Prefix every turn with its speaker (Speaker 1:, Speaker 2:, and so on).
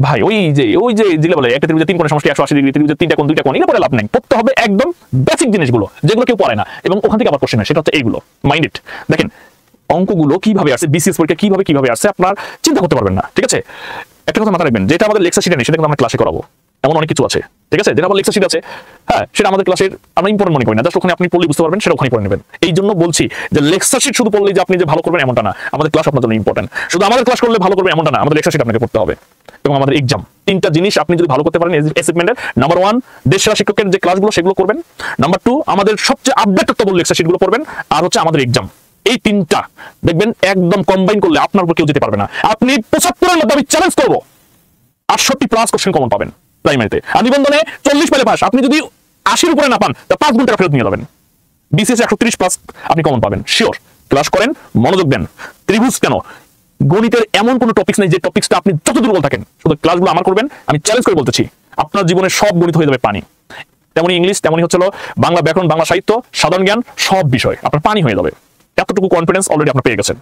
Speaker 1: ভাই ওই যে যেগুলো বলে একটা ত্রিভুজের 3 কোণের সমষ্টি 180 ডিগ্রি, ত্রিভুজের 3টা কোণ 2টা কোণ, এটা পড়ে লাভ নাই। পড়তে হবে একদম বেসিক জিনিসগুলো যেগুলো কেউ পড়ে না, এবং ওখান থেকে আবার কোশ্চেন হয়, সেটা হচ্ছে এইগুলো। Mind it. দেখেন অঙ্কগুলো কিভাবে আসছে, বিসিএস পরীক্ষা কিভাবে আসছে আপনার চিন্তা করতে পারবেন না। ঠিক আছে, একটা কথা মাথায় রাখবেন, যেটা আমাদের লেকচার শিটে নেই সেটা কিন্তু আমরা ক্লাসে করাবো, এমন অনেক কিছু আছে। ঠিক আছে, যেটা আমাদের লেকচার শিট আছে, হ্যাঁ, সেটা আমাদের ক্লাসের আমরা ইম্পর্টেন্ট মনে করি না, জাস্ট ওখানে আপনি পড়লে বুঝতে পারবেন, সেটা ওখানে পড়ে নেবেন। এই জন্য বলছি যে লেকচার শিট শুধু পড়লেই যে আপনি যে ভালো করবেন এমনটা না, আমাদের ক্লাস আপনার জন্য ইম্পর্টেন্ট। শুধু আমাদের ক্লাস করলে ভালো করবেন এমনটা না, আমাদের লেকচার শিট আপনাকে পড়তে হবে, এবং আমাদের এক্সাম। 3টা জিনিস আপনি যদি ভালো করতে পারেন অ্যাসাইনমেন্টের, নাম্বার 1 দেশসেরা শিক্ষকের যে ক্লাসগুলো সেগুলো করবেন, নাম্বার 2 আমাদের সবচেয়ে আপডেটেড লেকচার শিটগুলো পড়বেন, আর হচ্ছে আমাদের এক্সাম। এই 3টা দেখবেন একদম কম্বাইন করলে আপনার উপর কেউ যেতে পারবে না। আপনি 75 এর মধ্যে আমি চ্যালেঞ্জ করবো 68+ কোশ্চেন কমন পাবেন প্রাইমারিতে, আর নিবন্ধনে 40 পেলে পাস। আপনি যদি 80-র উপরে না পান তা 5 গুণ টাকা ফেরত নিয়ে যাবেন। বিসিএস 130+ আপনি কমন পাবেন শিওর। ক্লাস করেন, মনোযোগ দেন। ত্রিভুজ কেন, গণিতের এমন কোনো টপিকস নেই যে টপিকসটা আপনি যত দুর্বল থাকেন, শুধু ক্লাসগুলো আমার করবেন, আমি চ্যালেঞ্জ করে বলতেছি আপনার জীবনে সব গণিত হয়ে যাবে পানি। তেমনি ইংলিশ, তেমনি হচ্ছিল বাংলা ব্যাকরণ, বাংলা সাহিত্য, সাধারণ জ্ঞান, সব বিষয় আপনার পানি হয়ে যাবে। এতটুকু কনফিডেন্স অলরেডি আপনি পেয়ে গেছেন।